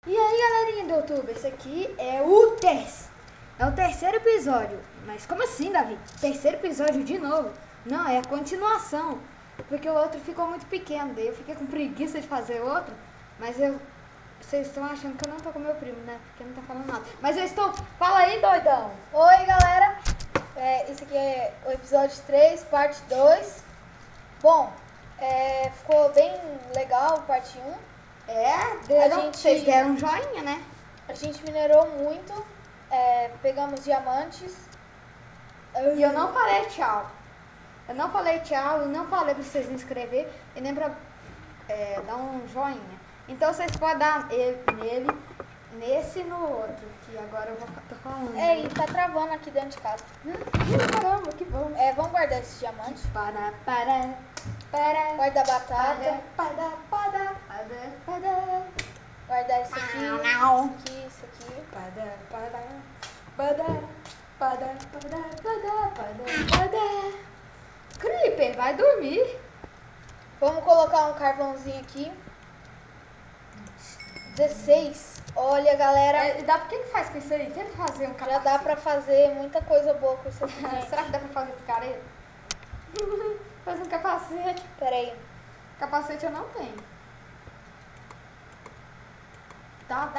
E aí, galerinha do YouTube, esse aqui é o terceiro episódio. Mas como assim, Davi? Terceiro episódio de novo? Não, é a continuação. Porque o outro ficou muito pequeno, daí eu fiquei com preguiça de fazer outro. Mas vocês estão achando que eu não tô com meu primo, né? Porque não tá falando nada. Mas eu estou... Fala aí, doidão! Oi, galera! Esse aqui é o episódio 3, parte 2. Bom, ficou bem legal parte 1. Vocês deram um joinha, né? A gente minerou muito, pegamos diamantes. E eu não falei tchau. Eu não falei tchau, eu não falei pra vocês se inscrever e nem pra dar um joinha. Então vocês podem dar nele, nesse e no outro, que agora eu tô falando. E tá travando aqui dentro de casa. Caramba, que bom. Vamos guardar esses diamantes. Para. Guarda a batata. Para. Guardar isso aqui. Não. Isso aqui. Creeper, vai dormir. Vamos colocar um carvãozinho aqui. 16. Olha, galera. Dá pra que faz com isso aí? Tenta fazer um capacete. Já dá pra fazer muita coisa boa com isso aqui, gente. Será que dá pra fazer picareta? Faz um capacete. Pera aí. Capacete eu não tenho. Dá.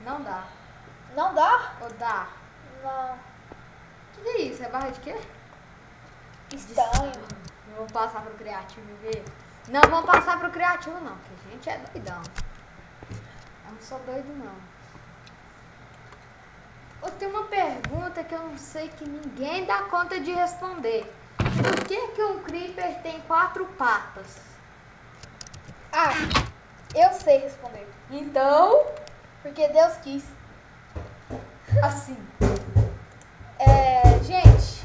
Não dá. Não dá? Ou dá? Não. Que é isso? É barra de quê? Estanho. Não vou passar pro criativo ver. Não vamos passar pro criativo não, porque a gente é doidão. Eu não sou doido não. Eu tenho uma pergunta que eu não sei que ninguém dá conta de responder. Por que um creeper tem 4 patas? Eu sei responder. Então, Porque Deus quis. assim. Gente,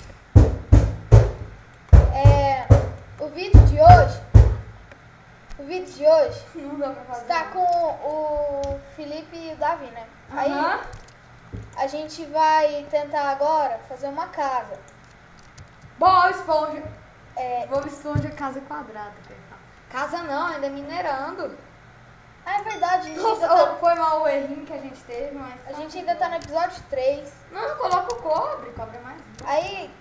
o vídeo de hoje Não dá pra fazer. está com o Felipe e o Davi, né? Aí a gente vai tentar agora fazer uma casa. Bob Esponja. Bob Esponja casa quadrada. Casa não, ainda é minerando. É verdade, Nossa, foi mal o errinho que a gente teve, mas... a gente ainda tá no episódio 3. Não, coloca o cobre é mais bom. Aí,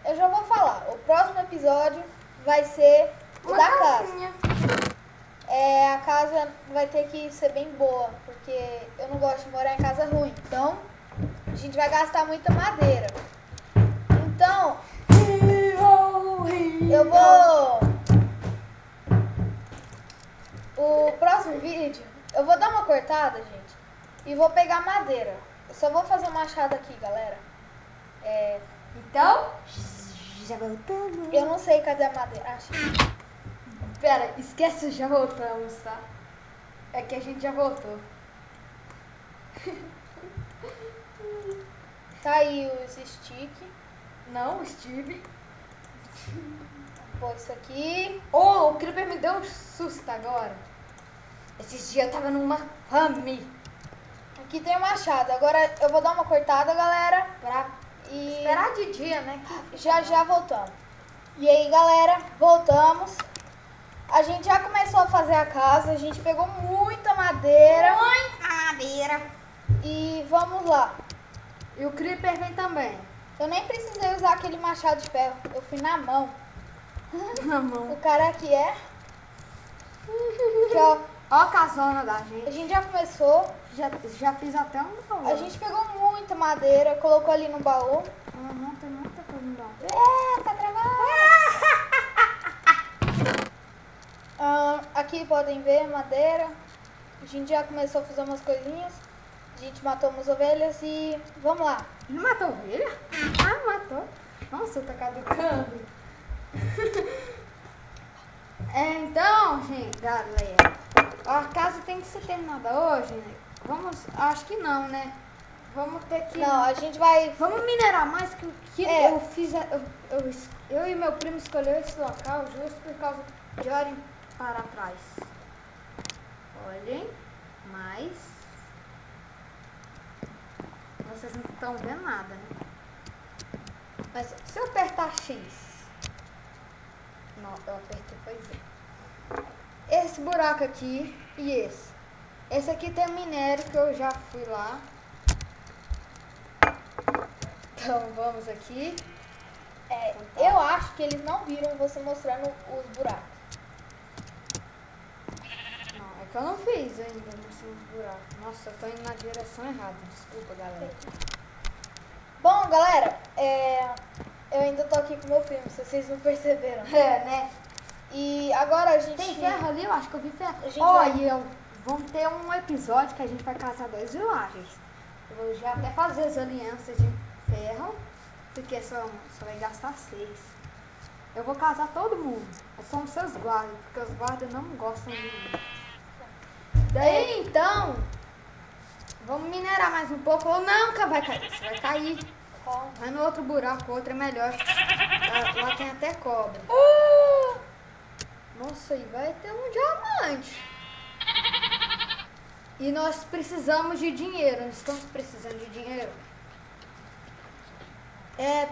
eu já vou falar, o próximo episódio vai ser o Uma da casinha. casa. A casa vai ter que ser bem boa, porque eu não gosto de morar em casa ruim. Então, a gente vai gastar muita madeira. Então, eu vou... O próximo vídeo, eu vou dar uma cortada, gente, e vou pegar madeira. Eu só vou fazer um machado aqui, galera. Então, já voltamos. Eu não sei cadê a madeira. Achei. Pera, esquece, já voltamos, tá? É que a gente já voltou. Tá aí os stick. Não, Steve. Pô, isso aqui. Oh, o Creeper me deu um susto agora. Esses dias eu tava numa fome. Aqui tem o machado. Agora eu vou dar uma cortada, galera. E Esperar de dia, né? já voltamos. E aí, galera, voltamos. A gente já começou a fazer a casa. A gente pegou muita madeira. Muita madeira. E vamos lá. E o Creeper vem também. Eu nem precisei usar aquele machado de ferro. Eu fui na mão. Na mão. O cara aqui Aqui, ó. Ó a casona da gente. A gente já começou. Já fiz até um baú. A gente pegou muita madeira, colocou ali no baú. Tem muita coisa no baú. Tá travando. Aqui podem ver madeira. A gente já começou a fazer umas coisinhas. A gente matou umas ovelhas e vamos lá. Não matou ovelha? Matou. Nossa, tá caducando. Então, gente, galera, a casa tem que ser terminada hoje, né? Acho que não, né? Vamos ter que... Não, a gente vai... Vamos minerar mais que eu fiz... Eu e meu primo escolheu esse local justo por causa de olhem para trás. Olhem, mas... Vocês não estão vendo nada, né? Mas se eu apertar X... Não, eu apertei, foi Z. Esse buraco aqui e esse. Esse aqui tem minério que eu já fui lá. Então vamos aqui. Eu acho que eles não viram você mostrando os buracos. Não, é que eu não fiz ainda nos buracos. Nossa, eu tô indo na direção errada. Desculpa, galera. Bom, galera, eu ainda tô aqui com meu primo, se vocês não perceberam. Né? E agora a gente... Tem ferro ali? Eu acho que eu vi ferro. A gente Vamos ter um episódio que a gente vai caçar 2 villagens. Eu vou já até fazer as alianças de ferro, porque só vai gastar 6. Eu vou casar todo mundo. Somos seus guardas, porque os guardas não gostam de mim. Daí então, vamos minerar mais um pouco. Ou nunca vai cair, você vai cair. Vai no outro buraco, o outro é melhor. Lá tem até cobre. Nossa, e vai ter um diamante. E nós precisamos de dinheiro, nós estamos precisando de dinheiro.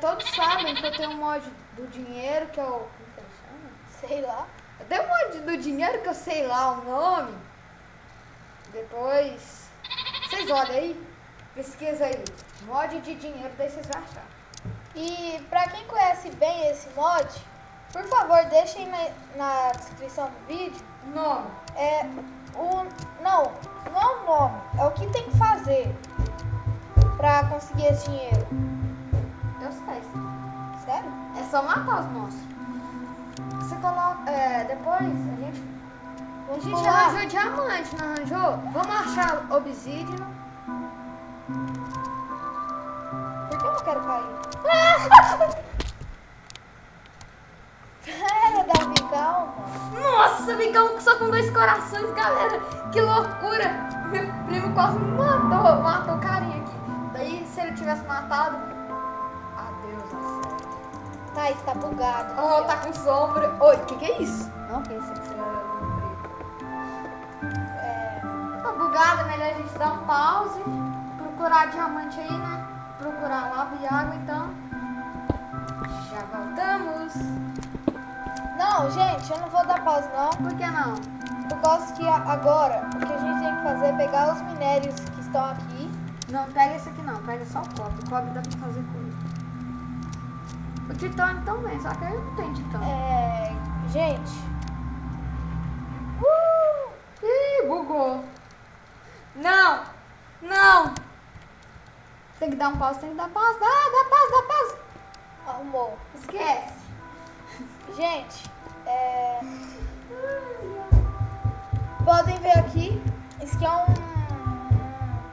Todos sabem que eu tenho um mod do dinheiro que eu... Como que ele chama? Sei lá. Eu tenho um mod do dinheiro que eu sei lá o nome. Depois, vocês olham aí, pesquisa aí. Mod de dinheiro, daí vocês vão achar. E pra quem conhece bem esse mod, por favor, deixem na descrição do vídeo Nome. Não é o nome, é o que tem que fazer pra conseguir esse dinheiro. Eu sei. Sério? É só matar os monstros. Você coloca. Depois a gente arranjou diamante, não arranjou? Vamos achar obsidian. Por que eu não quero cair? Pera, Davi, calma. Nossa, Vigão só com 2 corações, galera. Que loucura. Meu primo quase me matou o carinha aqui. Daí, se ele tivesse matado... Adeus, a sério. Tá bugado. Oh, tá com sombra. Oi, que é isso? Não pensei que você era Tá bugado, é melhor a gente dar um pause. Procurar diamante aí, né? Procurar lava e água, então. Já voltamos. Não, gente, eu não vou dar pausa não. Por que não? Por causa que agora o que a gente tem que fazer é pegar os minérios que estão aqui. Não, pega esse aqui não, pega só o cobre. O cobre dá pra fazer coisa. O titânio também, só que aí não tem titânio. Gente. Ih, bugou. Não. Tem que dar um pause, Dá pause. Arrumou. Esquece. Gente, podem ver aqui, isso aqui é um,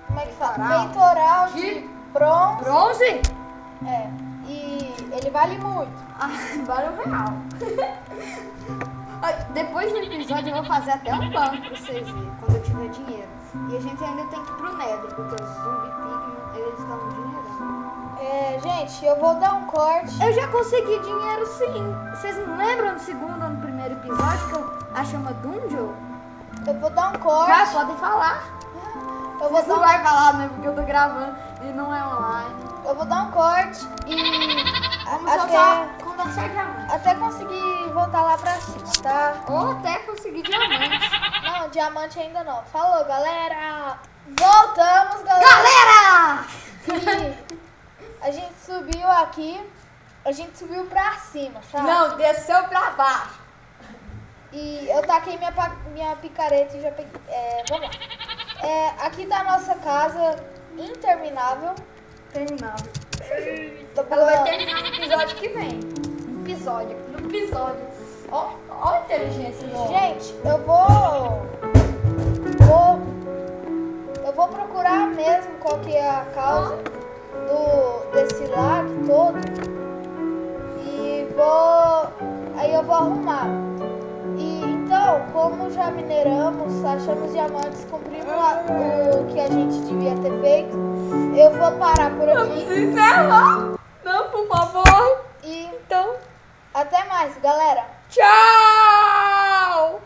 como é que fala? Peitoral de bronze. Bronze? E ele vale muito. Vale R$1. Depois do episódio eu vou fazer até um banco pra vocês verem, quando eu tiver dinheiro. E a gente ainda tem que ir pro Nether, porque os zumbi pigman, eles dão dinheiro. Gente, eu vou dar um corte. Eu já consegui dinheiro sim. Vocês não lembram no segundo ou no primeiro episódio que eu achei uma dungeon? Eu vou dar um corte. Já podem falar. Vocês não vai falar, né? Porque eu tô gravando e não é online. Eu vou dar um corte e vamos soltar quando achar diamante. Até conseguir voltar lá pra cima, tá? Ou até conseguir diamante. Não, diamante ainda não. Falou, galera! Voltamos, galera! A gente subiu aqui, a gente subiu pra cima, sabe? Não, desceu pra baixo. E eu taquei minha picareta e já peguei. Vamos lá. Aqui tá a nossa casa interminável. Terminável. Ela vai terminar no episódio que vem. No episódio. Ó a inteligência. Gente, eu vou procurar mesmo qual que é a causa desse lag todo e aí eu vou arrumar. E então, como já mineramos, achamos diamantes, cumprimos o que a gente devia ter feito, eu vou parar por aqui. Vamos encerrar? Não, por favor. E então, até mais, galera. Tchau!